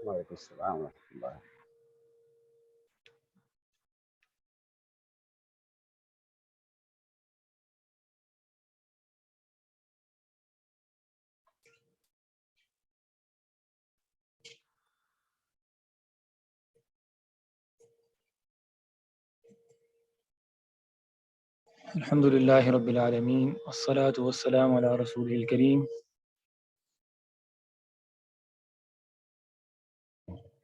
وعلیکم السلام ورحمۃ اللہ۔ الحمد للہ رب العالمین والصلاة والسلام علی رسول الکریم۔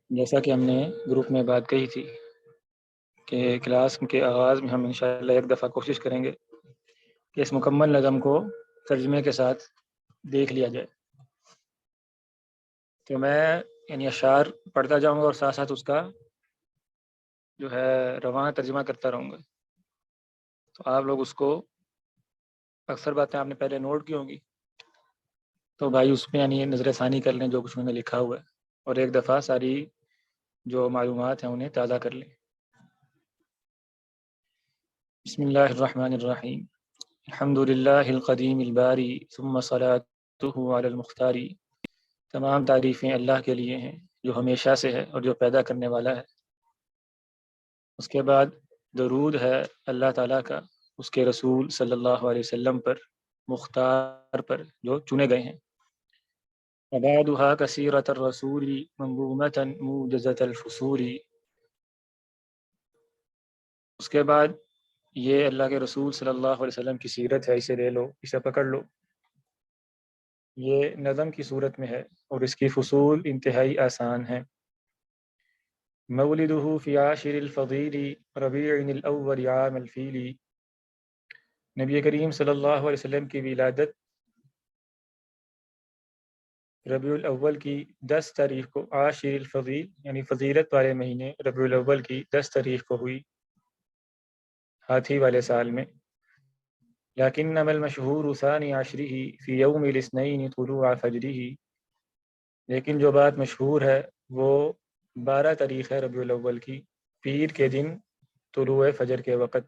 جیسا کہ ہم نے گروپ میں بات کہی تھی کہ کلاس کے آغاز میں ہم انشاءاللہ ایک دفعہ کوشش کریں گے کہ اس مکمل نظم کو ترجمے کے ساتھ دیکھ لیا جائے۔ تو میں یعنی اشعار پڑھتا جاؤں گا اور ساتھ ساتھ اس کا جو ہے رواں ترجمہ کرتا رہوں گا۔ تو آپ لوگ اس کو اکثر باتیں آپ نے پہلے نوٹ کی ہوں گی، تو بھائی اس میں یعنی نظر ثانی کر لیں جو کچھ میں نے لکھا ہوا ہے، اور ایک دفعہ ساری جو معلومات ہیں انہیں تازہ کر لیں۔ بسم اللہ الرحمن الرحیم۔ الحمد للہ القدیم الباری ثم صلاۃہ علی المختاری۔ تمام تعریفیں اللہ کے لیے ہیں جو ہمیشہ سے ہے اور جو پیدا کرنے والا ہے۔ اس کے بعد درود ہے اللہ تعالیٰ کا اس کے رسول صلی اللہ علیہ وسلم پر، مختار پر جو چنے گئے ہیں۔ وبعدها کثیرۃ الرسول منظومۃ موجزۃ الفصول۔ اس کے بعد یہ اللہ کے رسول صلی اللہ علیہ وسلم کی سیرت ہے، اسے لے لو، اسے پکڑ لو۔ یہ نظم کی صورت میں ہے اور اس کی فصول انتہائی آسان ہیں۔ مولدہ فی عاشر الفضیل ربیع الاول عام الفیل۔ نبی کریم صلی اللہ علیہ وسلم کی ولادت ربیع الاول کی 10 تاریخ کو، عاشر الفضیل یعنی فضیلت والے مہینے ربیع الاول کی 10 تاریخ کو ہوئی، ہاتھی والے سال میں۔ لکنما المشہور ثانی عشرہ فی یوم الاثنین طلوع فجرہ۔ لیکن جو بات مشہور ہے وہ 12 تاریخ ہے ربیع الاول کی، پیر کے دن طلوع فجر کے وقت۔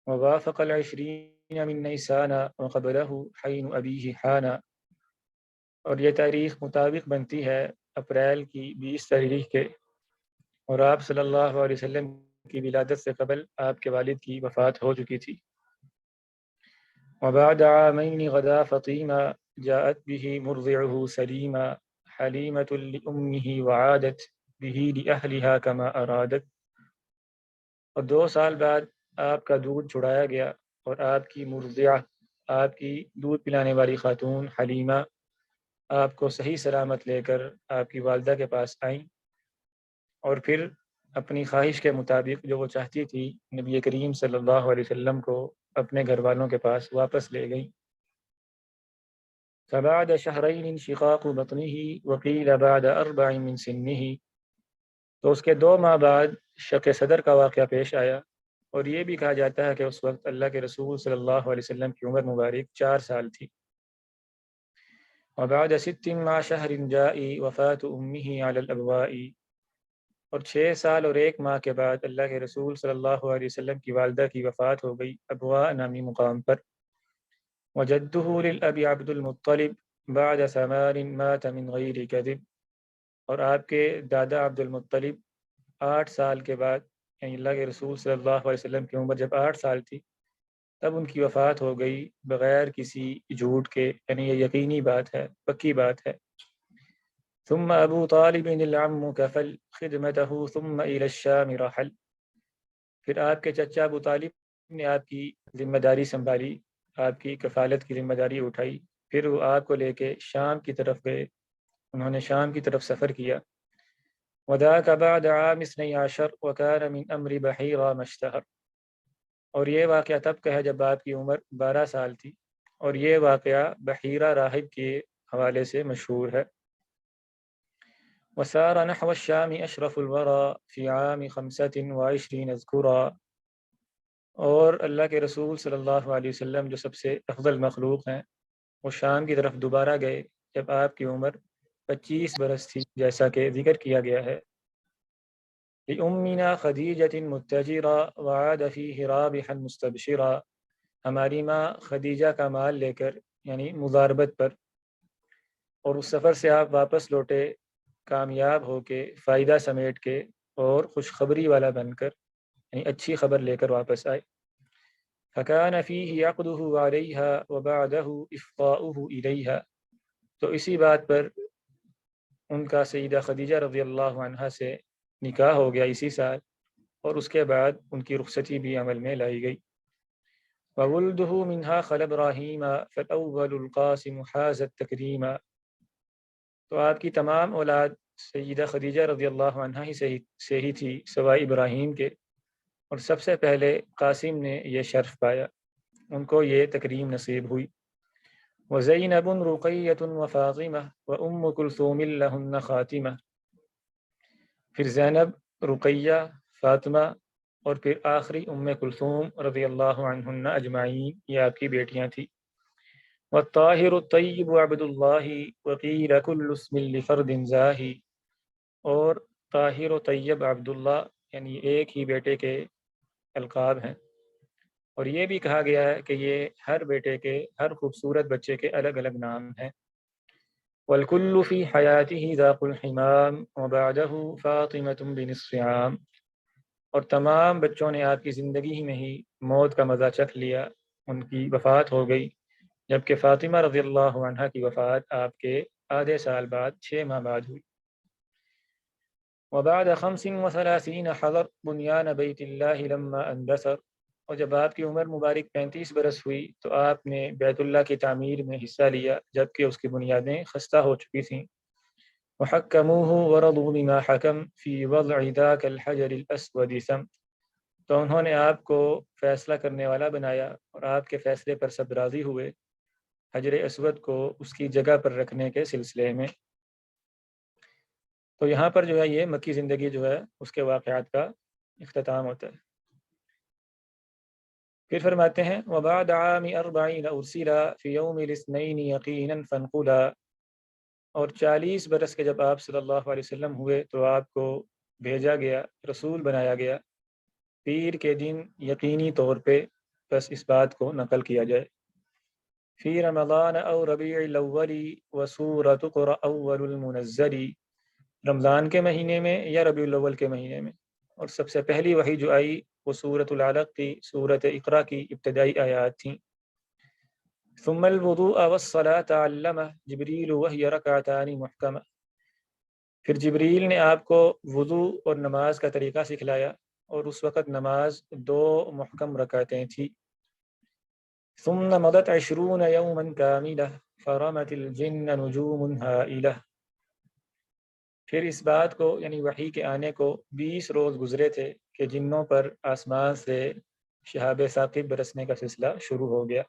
ووافق العشرین من نیسان وقبلہ حین ابیہ حانا۔ اور یہ تاریخ مطابق بنتی ہے اپریل کی 20 تاریخ کے، اور آپ صلی اللہ علیہ وسلم کی ولادت سے قبل آپ کے والد کی وفات ہو چکی تھی۔ وبعد عامین غدا فطیمہ جاءت به مرضعہ سلیمہ حلیمۃ لأمہ وعادت به لأہلها كما ارادت۔ اور 2 سال بعد آپ کا دودھ چھڑایا گیا اور آپ کی مرضعہ، آپ کی دودھ پلانے والی خاتون حلیمہ آپ کو صحیح سلامت لے کر آپ کی والدہ کے پاس آئیں، اور پھر اپنی خواہش کے مطابق جو وہ چاہتی تھی نبی کریم صلی اللہ علیہ وسلم کو اپنے گھر والوں کے پاس واپس لے گئیں۔ فبعد شہرین انشقاق بطنہ وقیل بعد 4 من سنہ۔ تو اس کے 2 ماہ بعد شق صدر کا واقعہ پیش آیا، اور یہ بھی کہا جاتا ہے کہ اس وقت اللہ کے رسول صلی اللہ علیہ وسلم کی عمر مبارک 4 سال تھی۔ وبعد 6 مع شہر جائی وفات امہ علی الابواء۔ اور 6 سال اور 1 ماہ کے بعد اللہ کے رسول صلی اللہ علیہ وسلم کی والدہ کی وفات ہو گئی ابواء نامی مقام پر۔ وجدہ للأب عبد المطلب بعد 8 مات من غیر کذب۔ اور آپ کے دادا عبد المطلب 8 سال کے بعد، یعنی اللہ کے رسول صلی اللہ علیہ وسلم کی عمر جب 8 سال تھی تب ان کی وفات ہو گئی بغیر کسی جھوٹ کے، یعنی یہ یقینی بات ہے، پکی بات ہے۔ ثم ابو طالب العم کفل خدمتہ ثم الى الشام رحل۔ پھر آپ کے چچا ابو طالب نے آپ کی ذمہ داری سنبھالی، آپ کی کفالت کی ذمہ داری اٹھائی، پھر وہ آپ کو لے کے شام کی طرف گئے، انہوں نے شام کی طرف سفر کیا۔ وذاك بعد عام 12 وكان من امر بحیرہ مشتہر۔ اور یہ واقعہ تب کا ہے جب آپ کی عمر 12 سال تھی، اور یہ واقعہ بحیرہ راہب کے حوالے سے مشہور ہے۔ وسار نحو الشام اشرف الورى في عام 25 اذکرا۔ اور اللہ کے رسول صلی اللہ علیہ وسلم جو سب سے افضل مخلوق ہیں وہ شام کی طرف دوبارہ گئے جب آپ کی عمر 25 برس تھی، جیسا کہ ذکر کیا گیا ہے۔ لأمنا خدیجة متجرا وعاد فیہ رابحا مستبشرا۔ ہماری ماں خدیجہ کا مال لے کر، یعنی مضاربت پر، اور اس سفر سے آپ واپس لوٹے کامیاب ہو کے، فائدہ سمیٹ کے اور خوشخبری والا بن کر، یعنی اچھی خبر لے کر واپس آئے۔ فَكَانَ فِيهِ عَقْدُهُ عَلَيْهَا وَبَعْدَهُ إِفْضَاؤُهُ إِلَيْهَا، تو اسی بات پر ان کا سیدہ خدیجہ رضی اللہ عنہا سے نکاح ہو گیا اسی سال، اور اس کے بعد ان کی رخصتی بھی عمل میں لائی گئی۔ وَوُلْدُهُ مِنْهَا خَلَ إِبْرَاهِيمَ فَالْأَوَّلُ الْقَاسِمُ حَازَ التَّكْرِيمَ، تو آپ کی تمام اولاد سیدہ خدیجہ رضی اللہ عنہا ہی سے ہی تھی سوائے ابراہیم کے، اور سب سے پہلے قاسم نے یہ شرف پایا، ان کو یہ تکریم نصیب ہوئی۔ وزینب رقیۃ وفاطمہ وام کلثوم لہن خاتمہ، پھر زینب، رقیہ، فاطمہ، اور پھر آخری ام کلثوم رضی اللہ عنہن اجمعین، یہ آپ کی بیٹیاں تھیں۔ والطاہر الطیب عبد اللہ وقیل کل اسم لفرد زاہی، اور طاہر و طیب عبداللہ یعنی ایک ہی بیٹے کے القاب ہیں، اور یہ بھی کہا گیا ہے کہ یہ ہر بیٹے کے، ہر خوبصورت بچے کے الگ الگ نام ہیں۔ والکل فی حیاتہ ذاق الحمام وبعدہ فاطمة بنصف عام، اور تمام بچوں نے آپ کی زندگی ہی میں ہی موت کا مزہ چکھ لیا، ان کی وفات ہو گئی، جبکہ فاطمہ رضی اللہ عنہا کی وفات آپ کے آدھے سال بعد، 6 ماہ بعد ہوئی۔ وبعد 35 حضر بنیان بیت اللہ لما اندثر، اور جب آپ کی عمر مبارک 35 برس ہوئی تو آپ نے بیت اللہ کی تعمیر میں حصہ لیا جبکہ اس کی بنیادیں خستہ ہو چکی تھیں۔ وحکموه ورضوا بما حکم فی وضع ذاک الحجر الاسود سم، تو انہوں نے آپ کو فیصلہ کرنے والا بنایا اور آپ کے فیصلے پر سب راضی ہوئے حجر اسود کو اس کی جگہ پر رکھنے کے سلسلے میں۔ تو یہاں پر جو ہے یہ مکی زندگی جو ہے اس کے واقعات کا اختتام ہوتا ہے۔ پھر فرماتے ہیں وبعد عام 40 ارسلا فی یوم الاثنین یقینا فانقلا، اور 40 برس کے جب آپ صلی اللہ علیہ وسلم ہوئے تو آپ کو بھیجا گیا، رسول بنایا گیا پیر کے دن یقینی طور پہ، بس اس بات کو نقل کیا جائے۔ فی رمضان او ربیع الاول وسورۃ قرأ اول المنزل، رمضان کے مہینے میں یا ربیع الاول کے مہینے میں، اور سب سے پہلی وحی جو آئی وہ سورۃ العلق کی، سورۃ اقرا کی ابتدائی آیات تھیں۔ ثم الوضوء والصلاة علمہ جبریل وہی رکعتان محکمہ، پھر جبریل نے آپ کو وضو اور نماز کا طریقہ سکھلایا، اور اس وقت نماز 2 محکم رکعتیں تھیں۔ ثم مضت 20 یوما کاملہ فرمت الجن نجوم ہائلہ، پھر اس بات کو یعنی وحی کے آنے کو 20 روز گزرے تھے کہ جنوں پر آسمان سے شہاب ثاقب برسنے کا سلسلہ شروع ہو گیا۔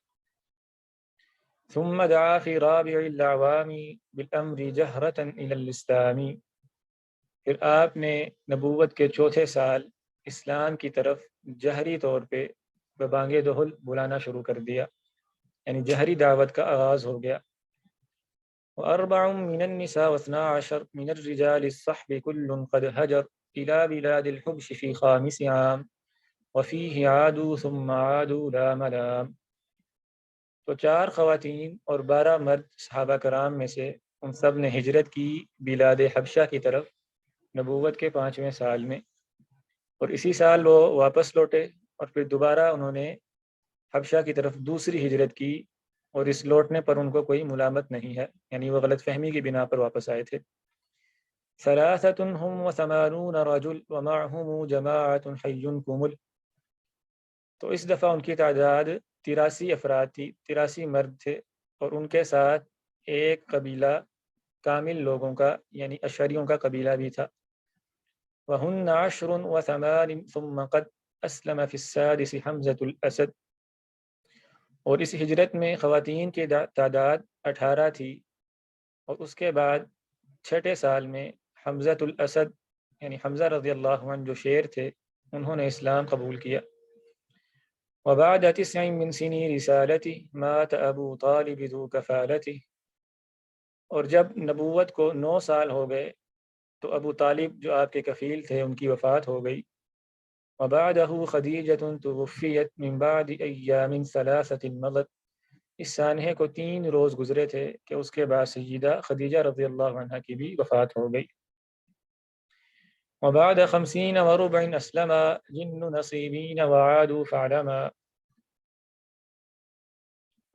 ثم دعا فی رابع الاعوام بالامر جہرۃ الی الاسلام، پھر آپ نے نبوت کے 4تھے سال اسلام کی طرف جہری طور پہ ببانگ دہل بلانا شروع کر دیا، یعنی جہری دعوت کا آغاز ہو گیا۔ وأربع من النساء و12 من الرجال الصحب كل قد هجر إلى بلاد الحبش في 5 عام وفيه عادوا ثم عادوا لا ملام، تو 4 خواتین اور 12 مرد صحابہ کرام میں سے ان سب نے ہجرت کی بلاد حبشہ کی طرف نبوت کے 5ویں سال میں، اور اسی سال وہ واپس لوٹے، اور پھر دوبارہ انہوں نے حبشہ کی طرف دوسری ہجرت کی، اور اس لوٹنے پر ان کو کوئی ملامت نہیں ہے، یعنی وہ غلط فہمی کی بنا پر واپس آئے تھے۔ 83 رجل ومعهم جماعة حي كمل، تو اس دفعہ ان کی تعداد 83 افراد تھی، 83 مرد تھے، اور ان کے ساتھ ایک قبیلہ کامل لوگوں کا یعنی اشعریوں کا قبیلہ بھی تھا۔ وهن 10 و8 ثم قد اسلم في السادس حمزة الاسد، اور اس ہجرت میں خواتین کی تعداد 18 تھی، اور اس کے بعد 6ٹھے سال میں حمزۃ الاسد یعنی حمزہ رضی اللہ عنہ جو شیر تھے انہوں نے اسلام قبول کیا۔ وبعد 9 من سنی رسالتی مات ابو طالب ذو کفالتی، اور جب نبوت کو 9 سال ہو گئے تو ابو طالب جو آپ کے کفیل تھے ان کی وفات ہو گئی۔ وبعده خدیجة توفیت من بعد ایام 3 مضت، اس سانحے کو 3 روز گزرے تھے کہ اس کے بعد سیدہ خدیجہ رضی اللہ عنہ کی بھی وفات ہو گئی۔ وبعد 50 وربع أسلم جن نصیبین وعادوا فعلما،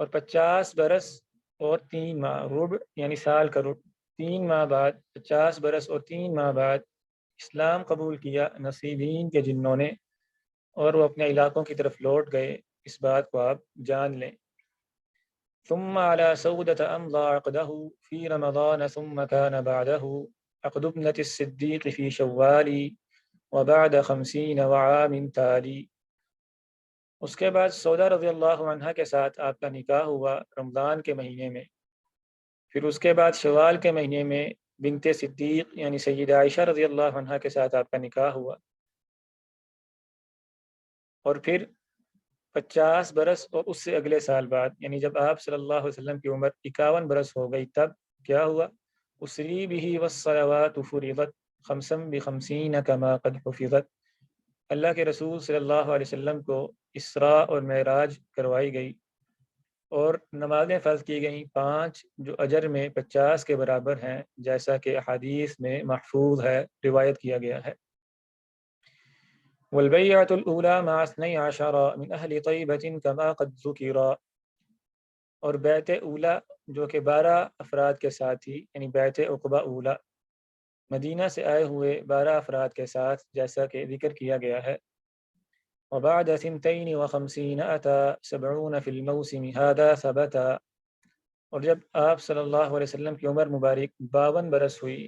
اور 50 برس اور 3 ماہ، ربع یعنی سال کا ربع، 3 ماہ بعد، 50 برس اور 3 ماہ بعد اسلام قبول کیا نصیبین کے جنوں نے، اور وہ اپنے علاقوں کی طرف لوٹ گئے، اس بات کو آپ جان لیں۔ ثم على سودة أمضى عقده في رمضان ثم كان بعده عقد ابنة الصديق في شوال وبعد 50 وعام تالي۔ اس کے بعد سودا رضی اللہ عنہ کے ساتھ آپ کا نکاح ہوا رمضان کے مہینے میں، پھر اس کے بعد شوال کے مہینے میں بنت صدیق یعنی سیدہ عائشہ رضی اللہ عنہ کے ساتھ آپ کا نکاح ہوا، اور پھر 50 برس اور اس سے اگلے سال بعد، یعنی جب آپ صلی اللہ علیہ وسلم کی عمر 51 برس ہو گئی، تب کیا ہوا؟ اسری بہ والصلوات فرضت خمسا بخمسین کما قد حفظت، اللہ کے رسول صلی اللہ علیہ وسلم کو اسراء اور معراج کروائی گئی، اور نمازیں فرض کی گئیں 5 جو اجر میں 50 کے برابر ہیں، جیسا کہ احادیث میں محفوظ ہے، روایت کیا گیا ہے۔ والبيعة الأولى مع 12 من أهل طيبة كما قد ذكر، اور بیعت اولا جو کہ 12 افراد کے ساتھ تھی، یعنی بیعت عقبہ اولا، مدینہ سے آئے ہوئے 12 افراد کے ساتھ، جیسا کہ ذکر کیا گیا ہے۔ وبعد 52 أتى 70 في الموسم هذا ثبتا، اور جب آپ صلی اللہ علیہ وسلم کی عمر مبارک 52 برس ہوئی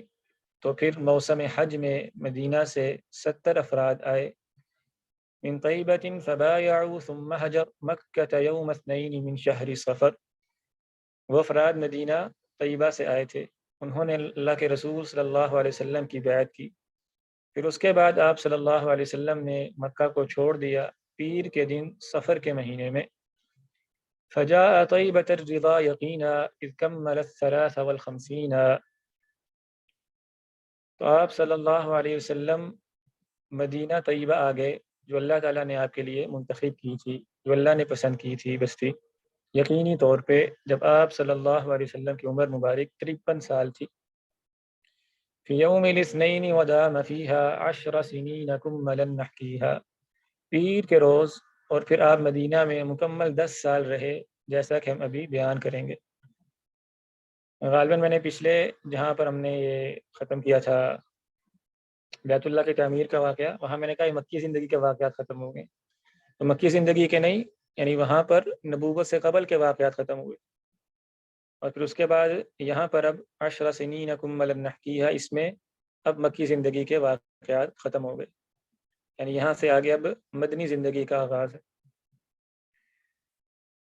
تو پھر موسم حج میں مدینہ سے 70 افراد آئے۔ من طیبة فبايعوا ثم هجر مکة يوم 2 من شهر صفر، وہ افراد مدینہ طیبہ سے آئے تھے، انہوں نے اللہ کے رسول صلی اللہ علیہ وسلم کی بیعت کی، پھر اس کے بعد آپ صلی اللہ علیہ وسلم نے مکہ کو چھوڑ دیا پیر کے دن صفر کے مہینے میں۔ فجاء طیبة الرضا یقینا اذ کمل 53، تو آپ صلی اللہ علیہ وسلم مدینہ طیبہ آ گئے، جو اللہ تعالیٰ نے آپ کے لیے منتخب کی تھی، جو اللہ نے پسند کی تھی بستی، یقینی طور پہ جب آپ صلی اللہ علیہ وسلم کی عمر مبارک 53 سال تھی۔ فی یوم الاثنین ودام فیہا 10 سنین کملا نحکیہا، پیر کے روز، اور پھر آپ مدینہ میں مکمل 10 سال رہے، جیسا کہ ہم ابھی بیان کریں گے۔ غالباً میں نے پچھلے جہاں پر ہم نے یہ ختم کیا تھا بیت اللہ کی تعمیر کا واقعہ، وہاں میں نے کہا یہ مکی زندگی کے واقعات ختم ہو گئے، تو مکی زندگی کے نہیں، یعنی وہاں پر نبوت سے قبل کے واقعات ختم ہوئے، اور پھر اس کے بعد یہاں پر اب 10 سنین کملا نحکیہا، اس میں اب مکی زندگی کے واقعات ختم ہو گئے، یعنی یہاں سے آگے اب مدنی زندگی کا آغاز ہے۔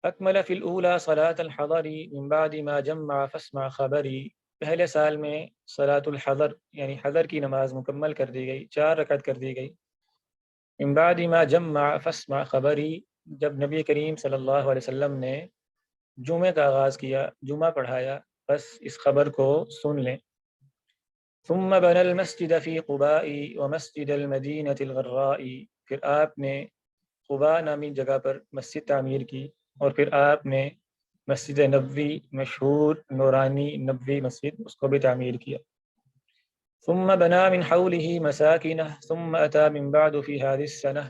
اکمل فی الاولی صلاة الحضر من بعد ما جمع فاسمع خبری، پہلے سال میں صلاة الحضر یعنی حضر کی نماز مکمل کر دی گئی، 4 رکعت کر دی گئی۔ من بعد ما جمع فاسمع خبری، جب نبی کریم صلی اللہ علیہ وسلم نے جمعہ کا آغاز کیا، جمعہ پڑھایا، بس اس خبر کو سن لیں۔ ثم بنى المسجد فی قباء ومسجد المدینة الغراء، پھر آپ نے قباء نامی جگہ پر مسجد تعمیر کی، اور پھر آپ نے مسجد نبوی، مشہور نورانی نبوی مسجد، اس کو بھی تعمیر کیا۔ ثم بنا من حوله مساکنہ ثم أتى من بعد في هذه السنة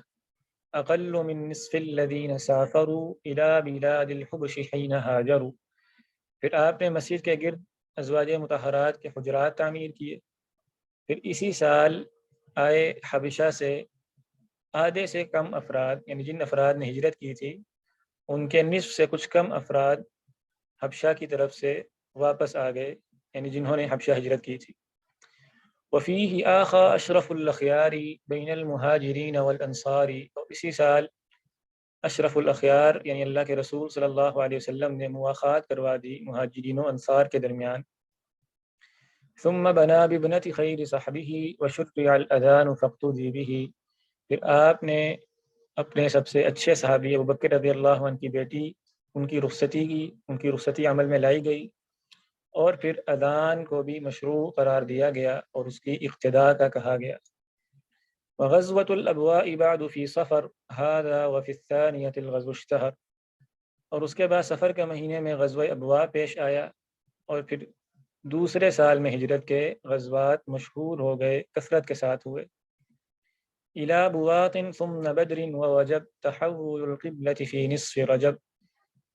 اقل من نصف الذين سافروا الى بلاد الحبش حين هاجروا، پھر آپ نے مسجد کے گرد ازواج مطہرات کے حجرات تعمیر کیے، پھر اسی سال آئے حبشہ سے آدھے سے کم افراد، یعنی جن افراد نے ہجرت کی تھی ان کے نصف سے کچھ کم افراد حبشہ کی طرف سے واپس آ گئے، یعنی جنہوں نے حبشہ ہجرت کی تھی۔ وفیہ آخا اشرف الاخیار بین المہاجرین والانصار، اور اسی سال اشرف الاخیار یعنی اللہ کے رسول صلی اللہ علیہ وسلم نے مواخات کروا دی مہاجرین و انصار کے درمیان۔ ثم بنا بابنۃ خیر صحبہ وشرع الاذان فاقتدی بہ، پھر آپ نے اپنے سب سے اچھے صحابی ابوبکر رضی اللہ عنہ کی بیٹی ان کی رخصتی کی، ان کی رخصتی عمل میں لائی گئی، اور پھر اذان کو بھی مشروع قرار دیا گیا اور اس کی اقتداء کا کہا گیا۔ وغزوۃ الابواء بعد فی صفر هذا وفی الثانیۃ الغزو اشتہر، اور اس کے بعد سفر کے مہینے میں غزوہ ابواء پیش آیا، اور پھر دوسرے سال میں ہجرت کے غزوات مشہور ہو گئے، کثرت کے ساتھ ہوئے۔ إلى بواط ثم بدر ووجب تحول القبلة في نصف رجب.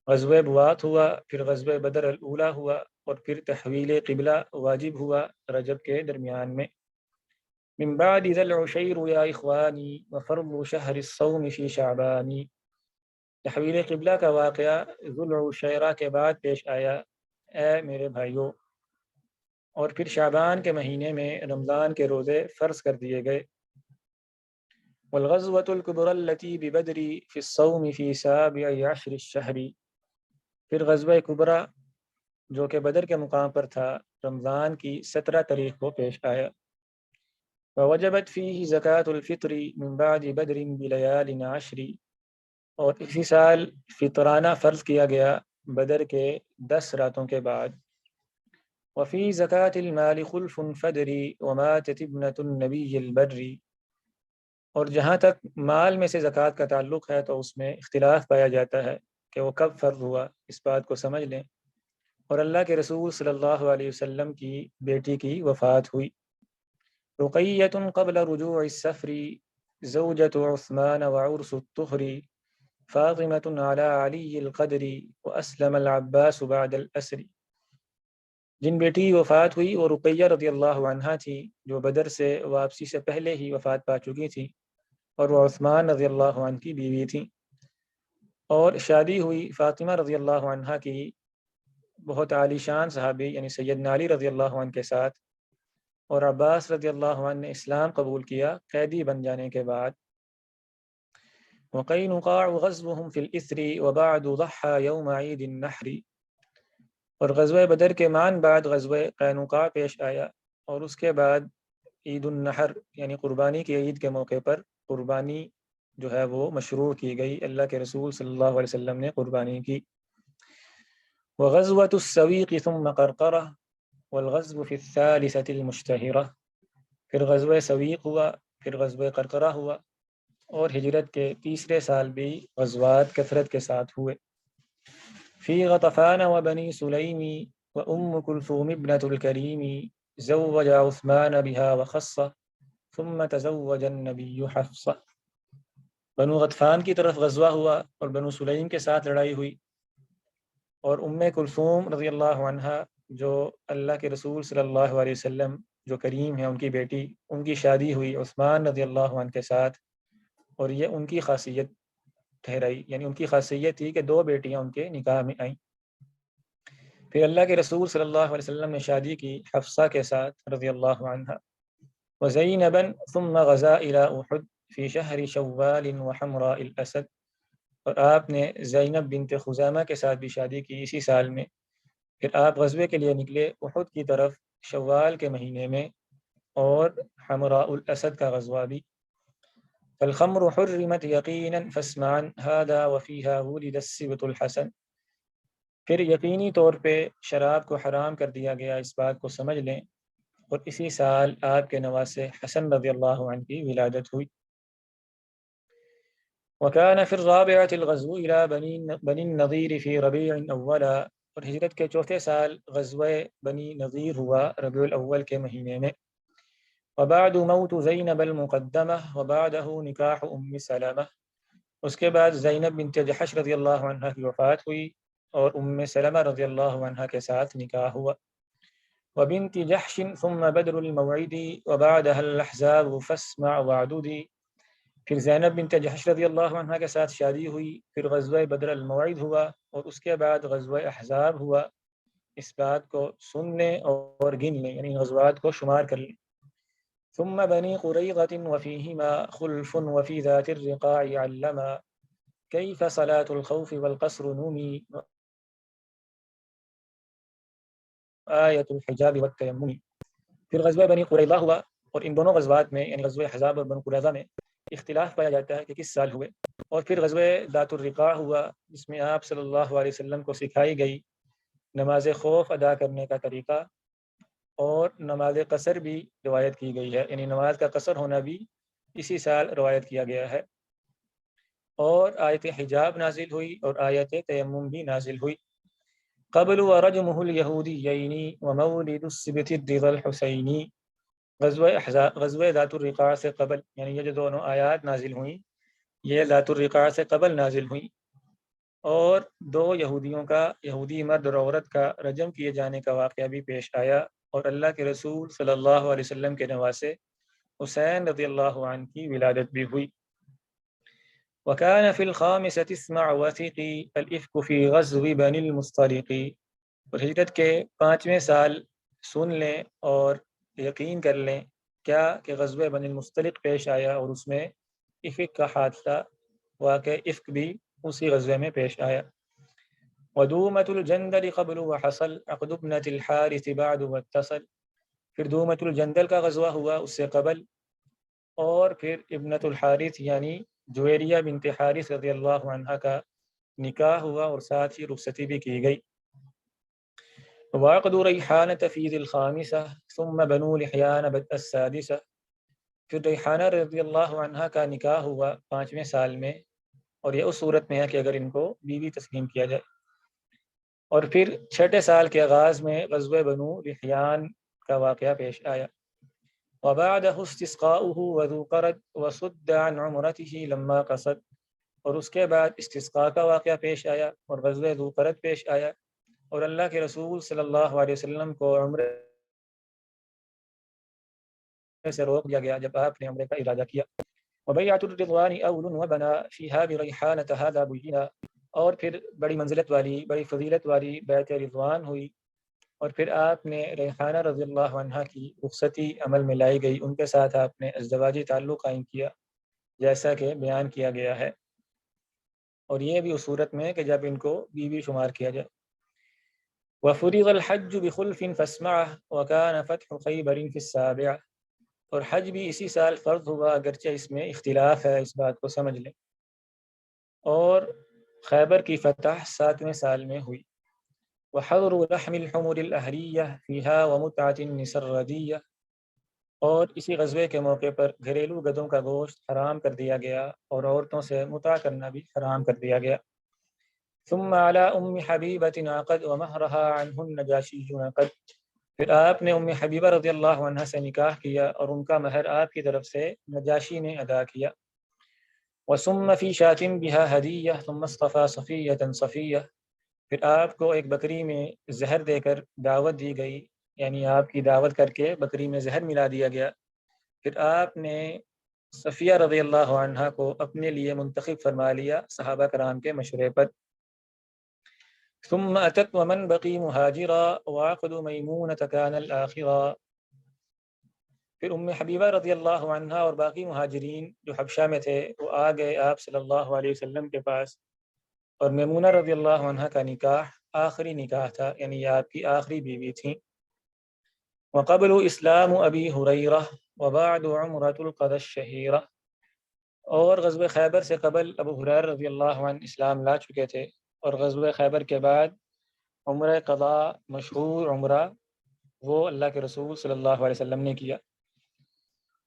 غزوہ بوات ہوا، پھر غزوہ بدر الاولا ہوا، اور پھر تحویل قبلہ واجب ہوا رجب کے درمیان میں۔ من بعد ذا العشیر یا اخوانی وفرض شہر الصوم فی شعبانی۔ تحویل قبلہ کا واقعہ ذو العشیرہ کے بعد پیش آیا اے میرے بھائیوں، اور پھر شعبان کے مہینے میں رمضان کے روزے فرض کر دیے گئے۔ والغزوة الكبرى التي ببدر في الصوم في سابع عشر الشهر۔ پھر غزوہ کبرا جو کہ بدر کے مقام پر تھا رمضان کی 17 تاریخ کو پیش آیا۔ ووجبت فيه زکاة الفطر من بعد بدر بلیال عشر۔ اور اسی سال فطرانہ فرض کیا گیا بدر کے 10 راتوں کے بعد۔ وفي زکاة المال خلف فدری وماتت ابنة النبی البری۔ اور جہاں تک مال میں سے زکوٰۃ کا تعلق ہے تو اس میں اختلاف پایا جاتا ہے کہ وہ کب فرض ہوا، اس بات کو سمجھ لیں۔ اور اللہ کے رسول صلی اللہ علیہ وسلم کی بیٹی کی وفات ہوئی۔ رقیۃ قبل رجوع السفر زوجۃ عثمان وعرس الطہر فاطمۃ علی علی القدر واسلم العباس بعد الاسر۔ جن بیٹی کی وفات ہوئی وہ رقیہ رضی اللہ عنہا تھی، جو بدر سے واپسی سے پہلے ہی وفات پا چکی تھی، اور وہ عثمان رضی اللہ عنہ کی بیوی تھی۔ اور شادی ہوئی فاطمہ رضی اللہ عنہ کی بہت عالی شان صحابی یعنی سیدنا علی رضی اللہ عنہ کے ساتھ، اور عباس رضی اللہ عنہ نے اسلام قبول کیا قیدی بن جانے کے بعد۔ وقینقاع غزوهم فی الاثر وبعد ضحى یوم عید النحر۔ اور غزوہ بدر کے مان بعد غزوہ قینقاع پیش آیا، اور اس کے بعد عید النحر یعنی قربانی کی عید کے موقع پر قربانی جو ہے وہ مشروع کی گئی، اللہ کے رسول صلی اللہ علیہ وسلم نے قربانی کی۔ وغزوة السویق ثم قرقرہ والغزو فی الثالثة المشتہرہ۔ پھر غزوہ سویق ہوا، پھر غزوہ قرقرہ ہوا، اور ہجرت کے تیسرے سال بھی غزوات کثرت کے ساتھ ہوئے۔ فی غطفان وبنی سلیم وام کلثوم ابنۃ الکریم زوج عثمان بها وخصہ ثم تزوج النبی حفصہ۔ بنو غطفان کی طرف غزوہ ہوا اور بنو سلیم کے ساتھ لڑائی ہوئی، اور ام کلثوم رضی اللہ عنہا جو اللہ کے رسول صلی اللہ علیہ وسلم جو کریم ہیں ان کی بیٹی، ان کی شادی ہوئی عثمان رضی اللہ عنہ کے ساتھ، اور یہ ان کی خاصیت ٹھہرائی، یعنی ان کی خاصیت تھی کہ 2 بیٹیاں ان کے نکاح میں آئیں۔ پھر اللہ کے رسول صلی اللہ علیہ وسلم نے شادی کی حفصہ کے ساتھ رضی اللہ عنہا۔ وزینبا ثم غزا الى احد فی شہر شوال وحمراء الاسد۔ اور آپ نے زینب بنت خزامہ کے ساتھ بھی شادی کی اسی سال میں۔ پھر آپ غزوے کے لیے نکلے احد کی طرف شوال کے مہینے میں، اور حمراء الاسد کا غزوہ بھی۔ فالخمر حرمت یقینا فاسمعا هذا وفيها ولد السبط الحسن۔ پھر یقینی طور پہ شراب کو حرام کر دیا گیا، اس بات کو سمجھ لیں، اور اسی سال آپ کے نواسے حسن رضی اللہ عنہ کی ولادت ہوئی۔ وكان في الرابعة الغزو إلى بني النضير في ربيع أولا۔ اور ہجرت کے 4تھے سال غزوہ بنی نضیر ہوا ربیع الاول کے مہینے میں۔ وبعد موت زینب المقدمہ وبعده نکاح ام سلمہ۔ اس کے بعد زینب بنت جحش رضی اللہ عنہ کی وفات ہوئی، اور ام سلمہ رضی اللہ عنہ کے ساتھ نکاح ہوا۔ وبنت جحش ثم بدر الموعد وبعدها الاحزاب فاسمع وعدودی۔ پھر زینب بنت جحش رضی اللہ عنہ کے ساتھ شادی ہوئی، پھر غزوہ بدر الموعد ہوا، اور اس کے بعد غزوہ احزاب ہوا، اس بات کو سن لیں اور گن لیں، یعنی غزوات کو شمار کر لیں۔ ثم بنی قریظۃ وفیہما خلف وفی ذات الرقاع علما کیف صلاة الخوف والقصر نومی آیت الحجاب والتیمم۔ پھر غزوہ بنی قریظہ ہوا، اور ان دونوں غزوات میں یعنی غزوہ احزاب اور بنی قریظہ میں اختلاف پایا جاتا ہے کہ کس سال ہوئے۔ اور پھر غزوہ ذات الرقاع ہوا، جس میں آپ صلی اللہ علیہ وسلم کو سکھائی گئی نماز خوف ادا کرنے کا طریقہ، اور نماز قصر بھی روایت کی گئی ہے، یعنی نماز کا قصر ہونا بھی اسی سال روایت کیا گیا ہے۔ اور آیت حجاب نازل ہوئی اور آیت تیمم بھی نازل ہوئی۔ قبل ورجمہ الیہودیین ومولد السبط الرضا الحسینی۔ غزوہ ذات الرقاع سے قبل، یعنی یہ جو دونوں آیات نازل ہوئیں یہ ذات الرقاع سے قبل نازل ہوئیں، اور دو یہودی مرد اور عورت کا رجم کیے جانے کا واقعہ بھی پیش آیا، اور اللہ کے رسول صلی اللہ علیہ وسلم کے نواسے حسین رضی اللہ عنہ کی ولادت بھی ہوئی۔ وكان في الخامسة اسمع وثقي الإفك في غزو بني المصطلق، اور ہجرت کے 5ویں سال سن لیں اور یقین کر لیں کیا کہ غزوہ بنی المصطلق پیش آیا، اور اس میں افک کا حادثہ واقع افک بھی اسی غزوے میں پیش آیا۔ ودومة الجندل قبل وحصل عقد ابنة الحارث بعد واتصل، پھر دومة الجندل کا غزوہ ہوا اس سے قبل، اور پھر ابنۃ الحارث یعنی جویریہ بنت حارث رضی اللہ عنہ کا نکاح ہوا اور ساتھ ہی رخصتی بھی کی گئی۔ وعقد ریحانة فی ذی الخامسہ ثم بنو لحیان بدء السادسہ، پھر ریحانہ رضی اللہ عنہ کا نکاح ہوا 5ویں سال میں، اور یہ اس صورت میں ہے کہ اگر ان کو بیوی تسلیم کیا جائے، اور پھر 6 سال کے آغاز میں غزوہ بنو لحیان کا واقعہ پیش آیا۔ وبعده استسقاؤه وذو قرد وصد عن عمرته لما قصد، اور اس کے بعد استسقاء کا واقعہ پیش آیا اور غزوہ ذو قرد پیش آیا، اور اللہ کے رسول صلی اللہ علیہ وسلم کو عمرے سے روک دیا گیا جب آپ نے عمرے کا ارادہ کیا۔ وبیعۃ الرضوان اول وبنا فیہا بریحانۃ ھذا بینا، اور پھر بڑی منزلت والی بڑی فضیلت والی بیعت رضوان ہوئی، اور پھر آپ نے ریحانہ رضی اللہ عنہ کی رخصتی عمل میں لائی گئی، ان کے ساتھ آپ نے ازدواجی تعلق قائم کیا جیسا کہ بیان کیا گیا ہے، اور یہ بھی اس صورت میں کہ جب ان کو بیوی شمار کیا جائے۔ وفرض الحج بخلف فاسمعه وكان فتح خیبر في السابع، اور حج بھی اسی سال فرض ہوا اگرچہ اس میں اختلاف ہے، اس بات کو سمجھ لیں، اور خیبر کی فتح 7ویں سال میں ہوئی۔ وحظر لحم الحمر الأهلية فيها ومتعة النساء الردية، اور اسی غزوے کے موقع پر گھریلو گدوں کا گوشت حرام کر دیا گیا اور عورتوں سے متع کرنا بھی حرام کر دیا گیا۔ ثم على ام حبیبۃ عقد ومہرها عنہ النجاشی عقد، پھر آپ نے ام حبیبہ رضی اللہ عنہ سے نکاح کیا اور ان کا مہر آپ کی طرف سے نجاشی نے ادا کیا۔ وسم فی شاۃ بها ہدیہ ثم اصطفى صفیۃ صفیہ، پھر آپ کو ایک بکری میں زہر دے کر دعوت دی گئی، یعنی آپ کی دعوت کر کے بکری میں زہر ملا دیا گیا، پھر آپ نے صفیہ رضی اللہ عنہ کو اپنے لیے منتخب فرما لیا صحابہ کرام کے مشورے پر۔ ثم اتت ومن بقی مہاجرا وعقد میمونۃ کان الآخرا، پھر ام حبیبہ رضی اللہ عنہ اور باقی مہاجرین جو حبشہ میں تھے وہ آ گئے آپ صلی اللہ علیہ وسلم کے پاس، اور میمونہ رضی اللہ عنہ کا نکاح آخری نکاح تھا، یعنی آپ کی آخری بیوی تھیں۔ وقبل اسلام ابی ہریرہ وبعد عمرۃ القضا الشہیرہ، اور غزوہ خیبر سے قبل ابو ہریرہ رضی اللہ عنہ اسلام لا چکے تھے، اور غزوہ خیبر کے بعد عمرہ قضا مشہور عمرہ وہ اللہ کے رسول صلی اللہ علیہ وسلم نے کیا۔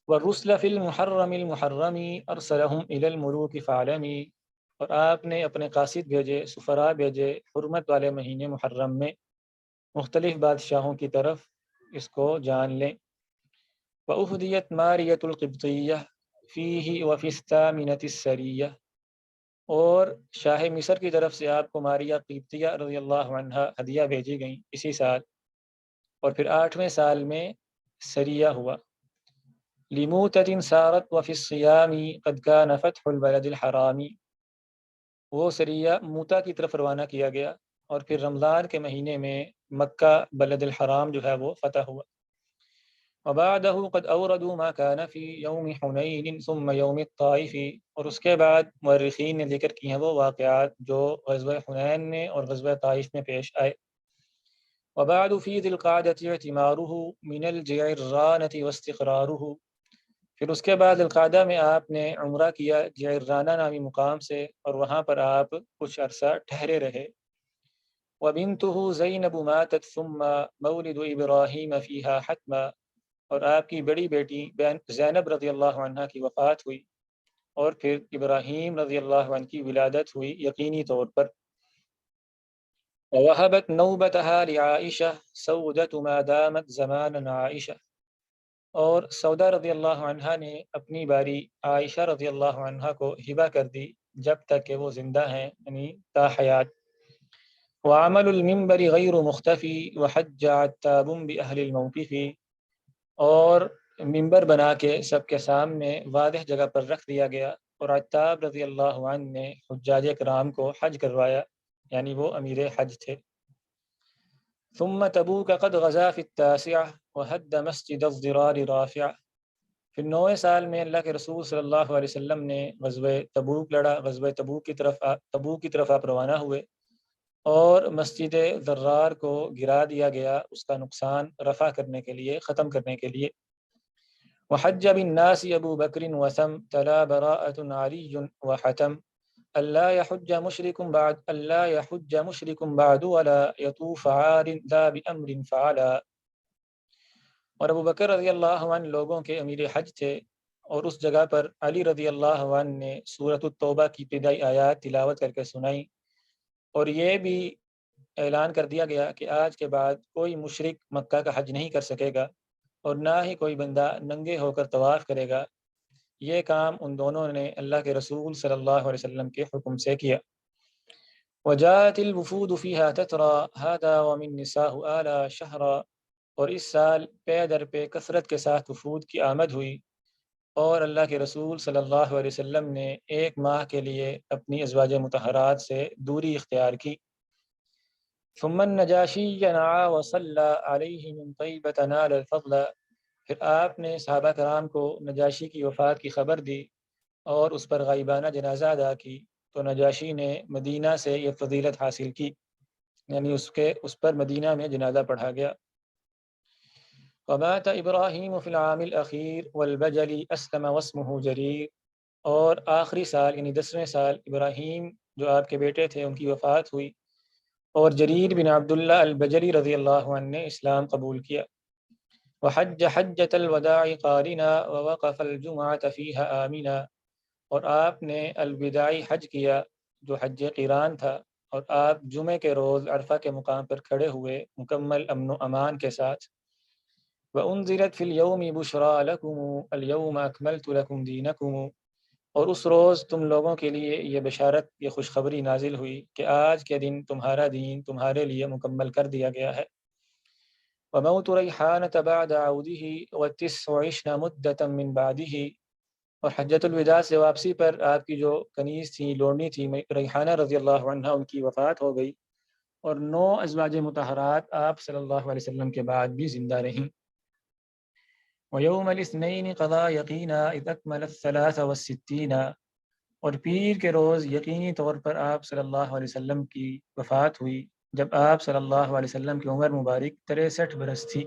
والرسل فی المحرم المحرم ارسلهم الی الملوک فاعلمی، اور آپ نے اپنے قاصد بھیجے، سفراء بھیجے حرمت والے مہینے محرم میں مختلف بادشاہوں کی طرف، اس کو جان لیں۔ وأهدیت ماریۃ القبطیہ فیہ وفی الثامنۃ السریہ، اور شاہ مصر کی طرف سے آپ کو ماریہ قبطیہ رضی اللہ عنہ ہدیہ بھیجی گئیں اسی سال، اور پھر 8ویں سال میں سریہ ہوا۔ لموتۃ سارت وفی الصیام قد کان فتح البلد الحرامی، وہ سریہ موتا کی طرف روانہ کیا گیا، اور پھر رمضان کے مہینے میں مکہ بلد الحرام جو ہے وہ فتح ہوا۔ وبعده قد اوردوا ما كان في يوم حنین ثم يوم الطائف، اور اس کے بعد مورخین نے ذکر کی ہیں وہ واقعات جو غزوہ حنین میں اور غزوہ طائف میں پیش آئے۔ وبعد في ذي القعدة اعتماره من الجعرانة واستقراره، پھر اس کے بعد القعدہ میں آپ نے عمرہ کیا جعرانہ نامی مقام سے، اور وہاں پر آپ کچھ عرصہ ٹھہرے رہے۔ وبنته زینب ماتت ثم مولد ابراہیم فیہا حتما، اور آپ کی بڑی بیٹی زینب رضی اللہ عنہ کی وفات ہوئی، اور پھر ابراہیم رضی اللہ عنہ کی ولادت ہوئی یقینی طور پر۔ ووہبت نوبتها لعائشہ سودۃ ما دامت زمانا عائشہ، اور سودا رضی اللہ عنہ نے اپنی باری عائشہ رضی اللہ عنہ کو ہبہ کر دی جب تک کہ وہ زندہ ہیں، یعنی تا حیات۔ وعمل المنبر غیر مختفی وحج عتاب بأہل الموقف، اور منبر بنا کے سب کے سامنے واضح جگہ پر رکھ دیا گیا، اور عتاب رضی اللہ عنہ نے حجاج کرام کو حج کروایا، یعنی وہ امیر حج تھے۔ ثم تبوک قد غزا فی التاسعہ وحد مسجد الضرار رافع، پھر 9ویں سال میں اللہ کے رسول صلی اللہ علیہ وسلم نے غزوہ تبوک لڑا، غزوہ تبوک کی طرف آپ روانہ ہوئے، اور مسجد ضرار کو گرا دیا گیا، اس کا نقصان رفع کرنے کے لیے، ختم کرنے کے لیے۔ وحج بالناس ابو بکر وسم تلا براءۃ علی وحتم اللہ يحج مشرک بعد ولا يطوف عار لا بأمر فعلا، اور ابو بکر رضی اللہ عنہ لوگوں کے امیر حج تھے، اور اس جگہ پر علی رضی اللہ عنہ نے سورۃ التوبہ کی ابتدائی آیات تلاوت کر کے سنائی، اور یہ بھی اعلان کر دیا گیا کہ آج کے بعد کوئی مشرک مکہ کا حج نہیں کر سکے گا، اور نہ ہی کوئی بندہ ننگے ہو کر طواف کرے گا۔ یہ کام ان دونوں نے اللہ کے رسول صلی اللہ علیہ وسلم کے حکم سے کیا۔ وجاءت الوفود فيها تترى هذا ومن نساء آلا شہرا، اور اس سال پے در پہ کثرت کے ساتھ وفود کی آمد ہوئی، اور اللہ کے رسول صلی اللہ علیہ وسلم نے ایک ماہ کے لیے اپنی ازواج مطہرات سے دوری اختیار کی۔ ثم النجاشی نعا وصلى علیہ من طیبة نال الفضل، پھر آپ نے صحابہ کرام کو نجاشی کی وفات کی خبر دی اور اس پر غائبانہ جنازہ ادا کی، تو نجاشی نے مدینہ سے یہ فضیلت حاصل کی، یعنی اس پر مدینہ میں جنازہ پڑھا گیا۔ ومات ابراہیم فی العام الاخیر والبجل اسلم واسمہ جریر، اور آخری سال یعنی 10ویں سال ابراہیم جو آپ کے بیٹے تھے ان کی وفات ہوئی، اور جریر بن عبداللہ البجلی رضی اللہ عنہ نے اسلام قبول کیا۔ وحج حجۃ الوداع قارنا ووقف الجمعۃ فیہا آمنا، اور آپ نے الوداعی حج کیا جو حج قران تھا، اور آپ جمعے کے روز عرفہ کے مقام پر کھڑے ہوئے مکمل امن و امان کے ساتھ۔ وَأُنزِلَتْ فِي الْيَوْمِ بُشْرَى لَكُمُ الْيَوْمَ أَكْمَلْتُ لَكُمْ دِينَكُمْ، اور اس روز تم لوگوں کے لیے یہ بشارت، یہ خوشخبری نازل ہوئی کہ آج کے دن تمہارا دین تمہارے لیے مکمل کر دیا گیا ہے۔ وَمَوْتُ رَيْحَانَةَ بَعْدَ عَوْدِهِ وَالتِّسْعِشْنَ مُدَّةً مِّن بَعْدِهِ، اور حجۃ الوداع سے واپسی پر آپ کی جو کنیز تھی، لونڈی تھی ریحانہ رضی اللہ عنہ، ان کی وفات ہو گئی، اور 9 ازواج مطہرات آپ صلی اللہ علیہ وسلم کے بعد بھی زندہ رہیں۔ وَيَوْمَ الْاثْنَيْنِ قَضَى يَقِينًا إِذْ أَكْمَلَ الثَّلَاثَ وَالسِّتِّينَ، اور پیر کے روز یقینی طور پر آپ صلی اللہ علیہ وسلم کی وفات ہوئی جب آپ صلی اللہ علیہ وسلم کی عمر مبارک 63 برس تھی۔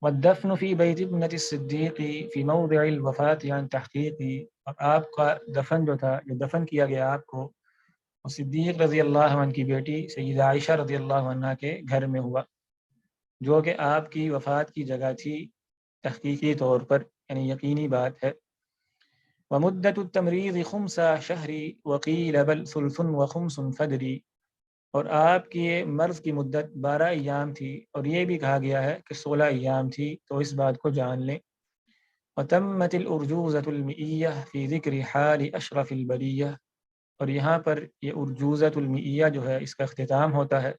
وَالدَّفْنُ فِي بَيْتِ ابْنَةِ الصِّدِّيقِ فِي مَوْضِعِ الْوَفَاةِ عَنْ تَحْقِيقِ، اور آپ کا دفن جو تھا، جو دفن کیا گیا آپ کو، وہ صدیق رضی اللہ عنہ کی بیٹی سیدہ عائشہ رضی اللہ عنہ کے گھر میں ہوا، جو کہ آپ کی وفات کی جگہ تھی تحقیقی طور پر، یعنی یقینی بات ہے۔ وَمُدَّةُ التَّمْرِيضِ 5 شَهْرِ وَقِيلَ بَلْ ثُلْثٌ وَخُمْسٌ فَدْرِ، اور آپ کی مرض کی مدت 12 ایام تھی، اور یہ بھی کہا گیا ہے کہ 16 ایام تھی، تو اس بات کو جان لیں۔ وَتَمَّتِ الْأُرْجُوزَةُ الْمِئِيَّةُ فِي ذِكْرِ حَالِ أَشْرَفِ الْبَرِيَّةِ، اور یہاں پر یہ ارجوزۃ المئیہ جو ہے اس کا اختتام ہوتا ہے،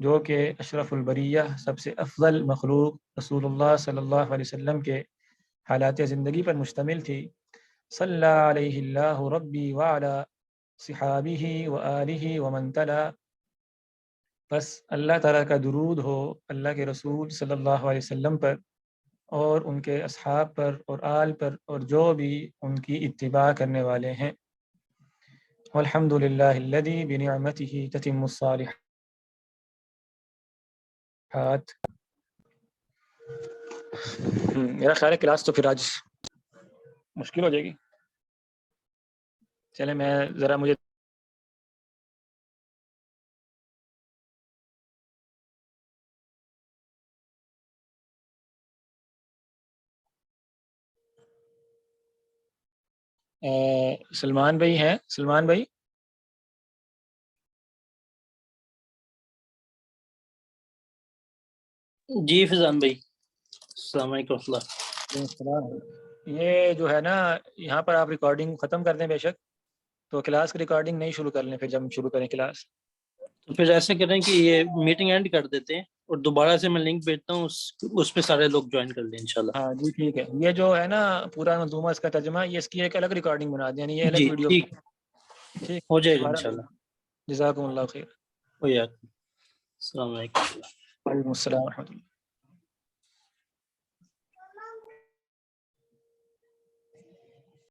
جو کہ اشرف البریہ، سب سے افضل مخلوق رسول اللہ صلی اللہ علیہ وسلم کے حالات زندگی پر مشتمل تھی۔ صلی علیہ اللہ ربی وعلی صحابہ وآلہ ومن تلا، بس اللہ تعالیٰ کا درود ہو اللہ کے رسول صلی اللہ علیہ وسلم پر، اور ان کے اصحاب پر اور آل پر، اور جو بھی ان کی اتباع کرنے والے ہیں۔ والحمد للہ الذی بنعمتہ تتم الصالحات۔ میرا خیال ہے کلاس تو پھر آج مشکل ہو جائے گی۔ چلے میں ذرا مجھے سلمان بھائی ہیں، سلمان بھائی جی فضان بھائی۔ السلام علیکم و رحمۃ اللہ۔ یہ جو ہے نا یہاں پر آپ ریکارڈنگ ختم کر دیں بے شک، تو کلاس کی ریکارڈنگ نہیں شروع کر لیں پھر جب ہم شروع کریں کلاس۔ تو پھر ایسے کریں کہ یہ میٹنگ اینڈ کر دیتے ہیں اور دوبارہ سے میں لنک بھیجتا ہوں، اس پہ سارے لوگ جوائن کر لیں انشاءاللہ۔ ہاں جی ٹھیک ہے، یہ جو ہے نا پورا منظومہ اس کا ترجمہ، یہ اس کی ایک الگ ریکارڈنگ بنا دیں، یعنی یہ الگ جی ویڈیو ٹھیک ٹھیک ہو جائے گا دوبارہ۔ انشاءاللہ۔ جزاکم اللہ خیر۔ السلام علیکم۔ وعلیکم السلام ورحمۃ اللہ۔